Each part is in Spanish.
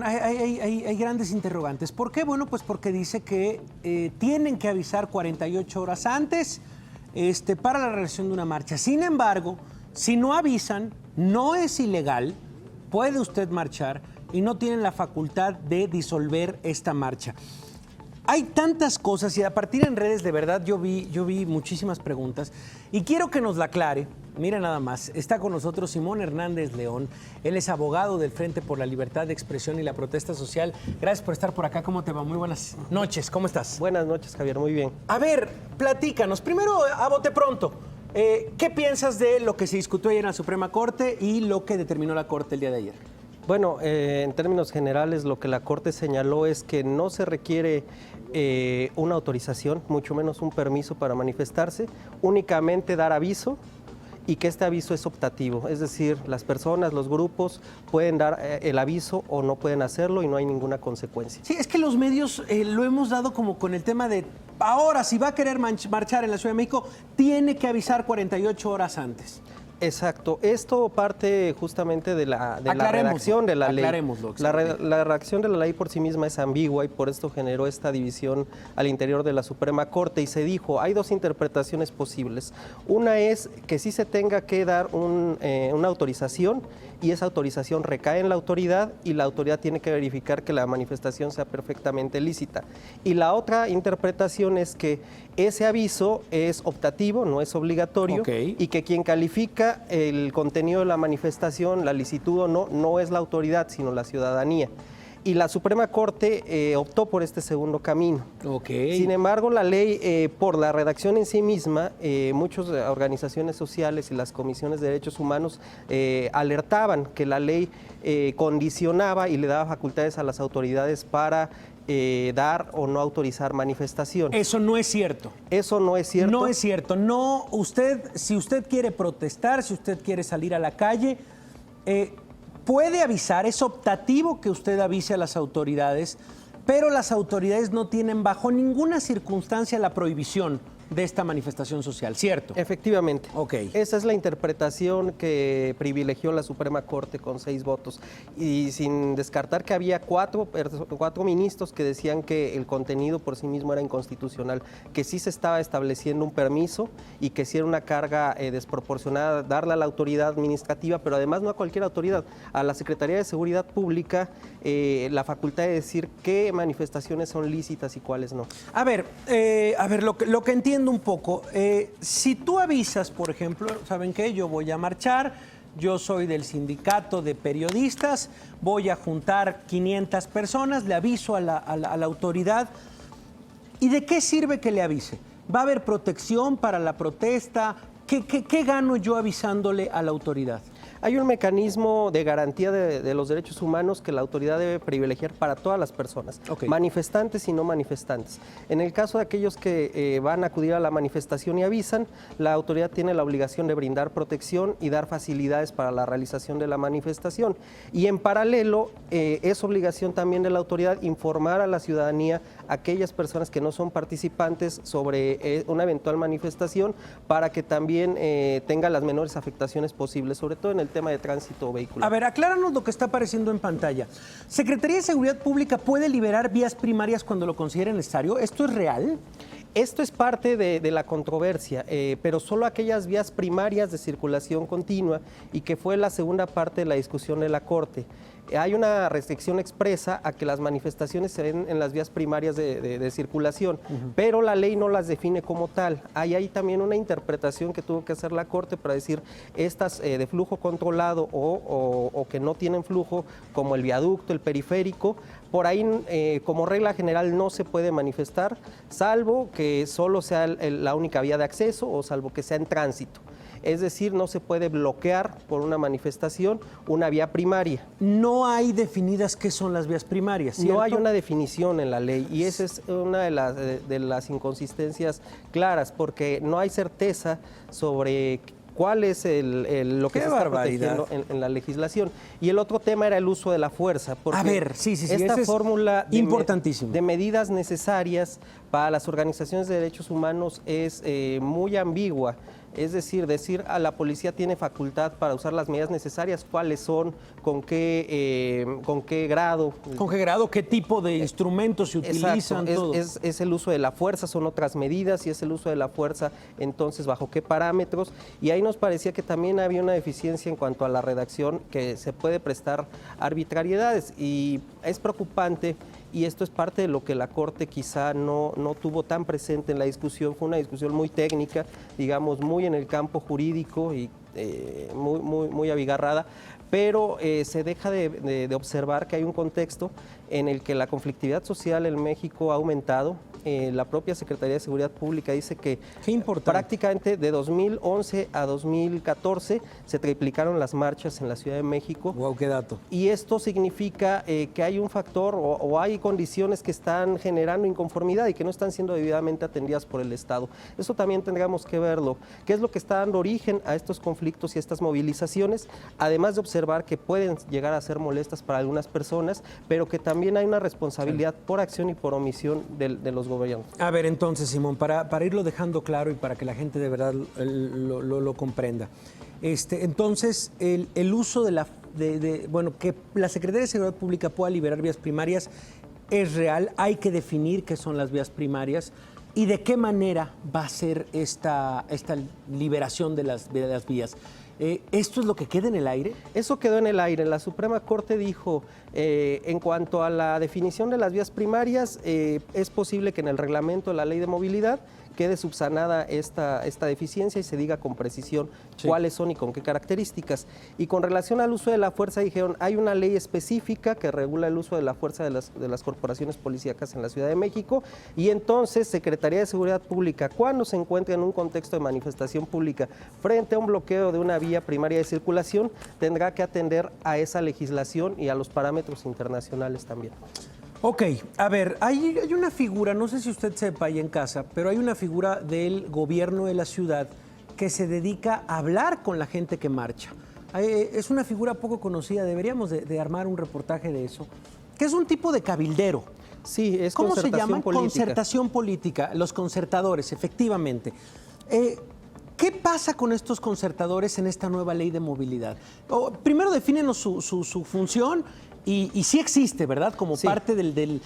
hay grandes interrogantes. ¿Por qué? Bueno, pues porque dice que tienen que avisar 48 horas antes para la realización de una marcha. Sin embargo, si no avisan, no es ilegal, puede usted marchar y no tienen la facultad de disolver esta marcha. Hay tantas cosas y a partir en redes, de verdad, yo vi muchísimas preguntas y quiero que nos la aclare. Mira nada más, está con nosotros Simón Hernández León. Él es abogado del Frente por la Libertad de Expresión y la Protesta Social. Gracias por estar por acá. ¿Cómo te va? Muy buenas noches. ¿Cómo estás? Buenas noches, Javier. Muy bien. A ver, platícanos. Primero, a bote pronto, ¿qué piensas de lo que se discutió ayer en la Suprema Corte y lo que determinó la Corte el día de ayer? Bueno, en términos generales, lo que la Corte señaló es que no se requiere una autorización, mucho menos un permiso para manifestarse, únicamente dar aviso y que este aviso es optativo, es decir, las personas, los grupos pueden dar el aviso o no pueden hacerlo y no hay ninguna consecuencia. Sí, es que los medios lo hemos dado como con el tema de ahora, si va a querer marchar en la Ciudad de México, tiene que avisar 48 horas antes. Exacto. Esto parte justamente de la redacción de la ley. La redacción de la ley por sí misma es ambigua y por esto generó esta división al interior de la Suprema Corte y se dijo, hay dos interpretaciones posibles. Una es que sí se tenga que dar una autorización y esa autorización recae en la autoridad y la autoridad tiene que verificar que la manifestación sea perfectamente lícita. Y la otra interpretación es que ese aviso es optativo, no es obligatorio, y que quien califica el contenido de la manifestación, la licitud o no es la autoridad, sino la ciudadanía. Y la Suprema Corte optó por este segundo camino. Sin embargo, la ley, por la redacción en sí misma, muchas organizaciones sociales y las comisiones de derechos humanos alertaban que la ley condicionaba y le daba facultades a las autoridades para dar o no autorizar manifestación. Eso no es cierto. Eso no es cierto. No es cierto. No, si usted quiere protestar, si usted quiere salir a la calle, puede avisar, es optativo que usted avise a las autoridades, pero las autoridades no tienen bajo ninguna circunstancia la prohibición de esta manifestación social, ¿cierto? Efectivamente. Esa es la interpretación que privilegió la Suprema Corte con 6 votos. Y sin descartar que había cuatro ministros que decían que el contenido por sí mismo era inconstitucional, que sí se estaba estableciendo un permiso y que sí era una carga desproporcionada darle a la autoridad administrativa, pero además no a cualquier autoridad, a la Secretaría de Seguridad Pública, la facultad de decir qué manifestaciones son lícitas y cuáles no. A ver, lo que entiendo un poco, si tú avisas, por ejemplo, ¿saben qué? Yo voy a marchar, yo soy del sindicato de periodistas, voy a juntar 500 personas, le aviso a la autoridad. ¿Y de qué sirve que le avise? ¿Va a haber protección para la protesta? ¿Qué gano yo avisándole a la autoridad? Hay un mecanismo de garantía de los derechos humanos que la autoridad debe privilegiar para todas las personas, manifestantes y no manifestantes. En el caso de aquellos que van a acudir a la manifestación y avisan, la autoridad tiene la obligación de brindar protección y dar facilidades para la realización de la manifestación. Y en paralelo, es obligación también de la autoridad informar a la ciudadanía, a aquellas personas que no son participantes, sobre una eventual manifestación para que también tenga las menores afectaciones posibles, sobre todo en el tema de tránsito vehicular. A ver, acláranos lo que está apareciendo en pantalla. ¿Secretaría de Seguridad Pública puede liberar vías primarias cuando lo considere necesario? ¿Esto es real? Esto es parte de la controversia, pero solo aquellas vías primarias de circulación continua y que fue la segunda parte de la discusión de la Corte. Hay una restricción expresa a que las manifestaciones se den en las vías primarias de circulación, pero la ley no las define como tal. Hay también una interpretación que tuvo que hacer la Corte para decir estas de flujo controlado o que no tienen flujo, como el viaducto, el periférico. Por ahí, como regla general, no se puede manifestar, salvo que solo sea la única vía de acceso o salvo que sea en tránsito. Es decir, no se puede bloquear por una manifestación una vía primaria. No hay definidas qué son las vías primarias, ¿cierto? No hay una definición en la ley y esa es una de las inconsistencias claras, porque no hay certeza sobre cuál es lo que se está protegiendo en la legislación. Y el otro tema era el uso de la fuerza. Porque a ver, esta fórmula importantísimo de medidas necesarias para las organizaciones de derechos humanos es muy ambigua. Es decir a la policía tiene facultad para usar las medidas necesarias, cuáles son, con qué grado. ¿Con qué grado? ¿Qué tipo de instrumentos se utilizan? Exacto. Es el uso de la fuerza, son otras medidas, y es el uso de la fuerza, entonces, ¿bajo qué parámetros? Y ahí nos parecía que también había una deficiencia en cuanto a la redacción, que se puede prestar arbitrariedades, y es preocupante. Y esto es parte de lo que la Corte quizá no tuvo tan presente en la discusión. Fue una discusión muy técnica, digamos, muy en el campo jurídico y muy abigarrada, pero se deja de observar que hay un contexto en el que la conflictividad social en México ha aumentado. La propia Secretaría de Seguridad Pública dice que prácticamente de 2011 a 2014 se triplicaron las marchas en la Ciudad de México. Wow, qué dato. Y esto significa que hay un factor o hay condiciones que están generando inconformidad y que no están siendo debidamente atendidas por el Estado. Eso también tendríamos que verlo. ¿Qué es lo que está dando origen a estos conflictos y a estas movilizaciones? Además de observar que pueden llegar a ser molestas para algunas personas, pero que también hay una responsabilidad por acción y por omisión de los gobiernos. A ver, entonces, Simón, para irlo dejando claro y para que la gente de verdad lo comprenda. Entonces, el uso que la Secretaría de Seguridad Pública pueda liberar vías primarias es real. Hay que definir qué son las vías primarias y de qué manera va a ser esta liberación de las vías. ¿Esto es lo que queda en el aire? Eso quedó en el aire. La Suprema Corte dijo, en cuanto a la definición de las vías primarias, es posible que en el reglamento de la Ley de Movilidad quede subsanada esta deficiencia y se diga con precisión cuáles son y con qué características. Y con relación al uso de la fuerza, dijeron, hay una ley específica que regula el uso de la fuerza de las corporaciones policíacas en la Ciudad de México, y entonces Secretaría de Seguridad Pública, cuando se encuentre en un contexto de manifestación pública frente a un bloqueo de una vía primaria de circulación, tendrá que atender a esa legislación y a los parámetros internacionales también. Ok, a ver, hay una figura, no sé si usted sepa ahí en casa, pero hay una figura del gobierno de la ciudad que se dedica a hablar con la gente que marcha. Es una figura poco conocida, deberíamos de armar un reportaje de eso, que es un tipo de cabildero. Sí, es ¿Cómo se llama? política. Concertación política, los concertadores, efectivamente. ¿Qué pasa con estos concertadores en esta nueva ley de movilidad? Primero defínenos su función y sí existe, ¿verdad? Como parte del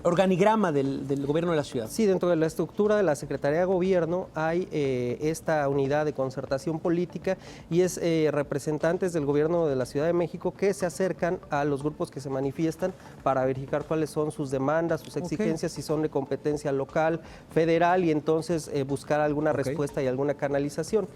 organigrama del gobierno de la ciudad. Sí, dentro de la estructura de la Secretaría de Gobierno hay esta unidad de concertación política y es representantes del gobierno de la Ciudad de México que se acercan a los grupos que se manifiestan para verificar cuáles son sus demandas, sus exigencias, si son de competencia local, federal, y entonces buscar alguna respuesta y alguna canalización.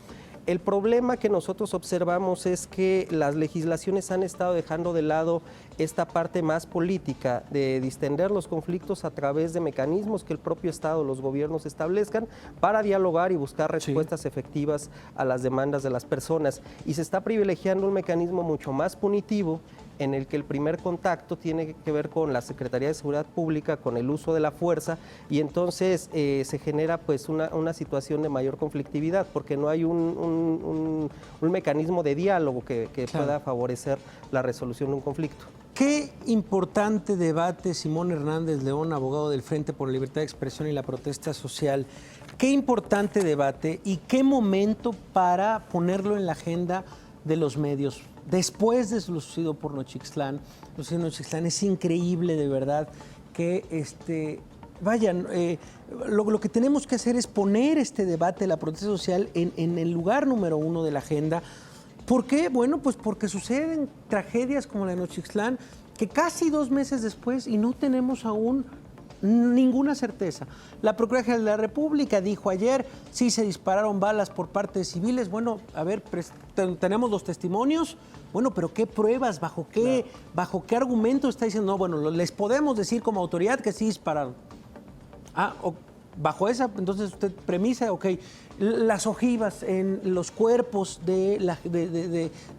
El problema que nosotros observamos es que las legislaciones han estado dejando de lado esta parte más política de distender los conflictos a través de mecanismos que el propio Estado, los gobiernos establezcan para dialogar y buscar respuestas efectivas a las demandas de las personas. Y se está privilegiando un mecanismo mucho más punitivo en el que el primer contacto tiene que ver con la Secretaría de Seguridad Pública, con el uso de la fuerza, y entonces se genera pues una situación de mayor conflictividad porque no hay un mecanismo de diálogo que pueda favorecer la resolución de un conflicto. Qué importante debate, Simón Hernández León, abogado del Frente por la Libertad de Expresión y la Protesta Social. Qué importante debate y qué momento para ponerlo en la agenda de los medios. Después de lo sucedido por Nochixtlán, es increíble de verdad que lo que tenemos que hacer es poner este debate de la protesta social en el lugar número 1 de la agenda. ¿Por qué? Bueno, pues porque suceden tragedias como la de Nochixtlán, que casi 2 meses después y no tenemos aún ninguna certeza. La Procuraduría General de la República dijo ayer, sí se dispararon balas por parte de civiles. Bueno, a ver, tenemos los testimonios. Bueno, pero ¿qué pruebas? ¿Bajo qué argumento está diciendo? No, bueno, les podemos decir como autoridad que sí dispararon. Bajo esa, entonces usted premisa, ok, las ojivas en los cuerpos de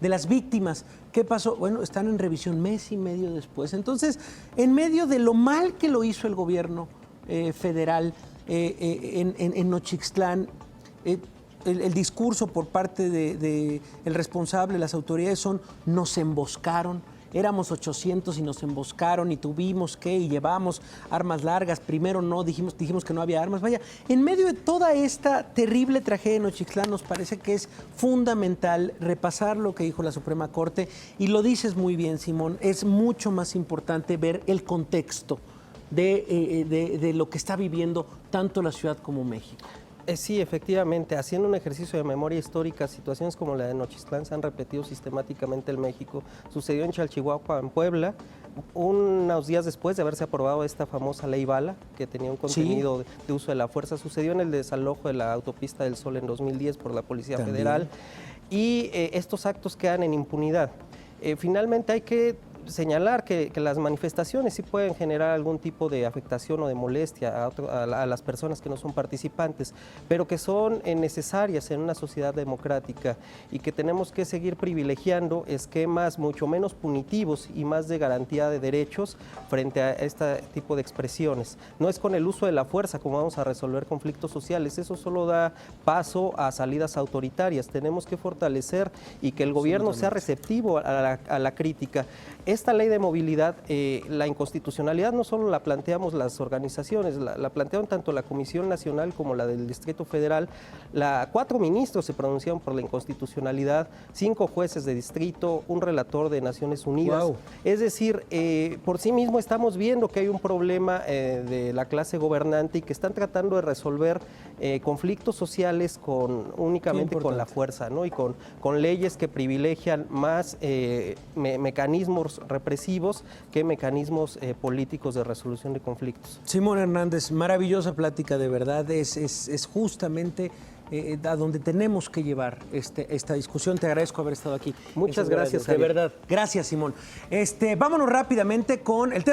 las víctimas, ¿qué pasó? Bueno, están en revisión mes y medio después. Entonces, en medio de lo mal que lo hizo el gobierno federal en Nochixtlán, el discurso por parte del responsable, las autoridades nos emboscaron. éramos 800 y nos emboscaron y tuvimos que y llevamos armas largas. Primero no, dijimos que no había armas. Vaya, en medio de toda esta terrible tragedia en Nochixtlán nos parece que es fundamental repasar lo que dijo la Suprema Corte y lo dices muy bien, Simón, es mucho más importante ver el contexto de lo que está viviendo tanto la ciudad como México. Sí, efectivamente, haciendo un ejercicio de memoria histórica, situaciones como la de Nochixtlán se han repetido sistemáticamente en México. Sucedió en Chalchihuahua, en Puebla, unos días después de haberse aprobado esta famosa ley Bala, que tenía un contenido de uso de la fuerza. Sucedió en el desalojo de la autopista del Sol en 2010 por la Policía Federal. Y estos actos quedan en impunidad. Finalmente hay que señalar que las manifestaciones sí pueden generar algún tipo de afectación o de molestia a las personas que no son participantes, pero que son necesarias en una sociedad democrática y que tenemos que seguir privilegiando esquemas mucho menos punitivos y más de garantía de derechos frente a este tipo de expresiones. No es con el uso de la fuerza como vamos a resolver conflictos sociales, eso solo da paso a salidas autoritarias. Tenemos que fortalecer y que el gobierno sea receptivo a la crítica. Esta ley de movilidad, la inconstitucionalidad no solo la planteamos las organizaciones, la plantearon tanto la Comisión Nacional como la del Distrito Federal. 4 ministros se pronunciaron por la inconstitucionalidad, 5 jueces de distrito, un relator de Naciones Unidas. Wow. Es decir, por sí mismo estamos viendo que hay un problema de la clase gobernante y que están tratando de resolver conflictos sociales únicamente con la fuerza, ¿no? Y con leyes que privilegian más mecanismos represivos que mecanismos políticos de resolución de conflictos. Simón Hernández, maravillosa plática, de verdad, es justamente a donde tenemos que llevar esta discusión. Te agradezco haber estado aquí. Muchas gracias, de verdad. Gracias, Simón. Vámonos rápidamente con el tema.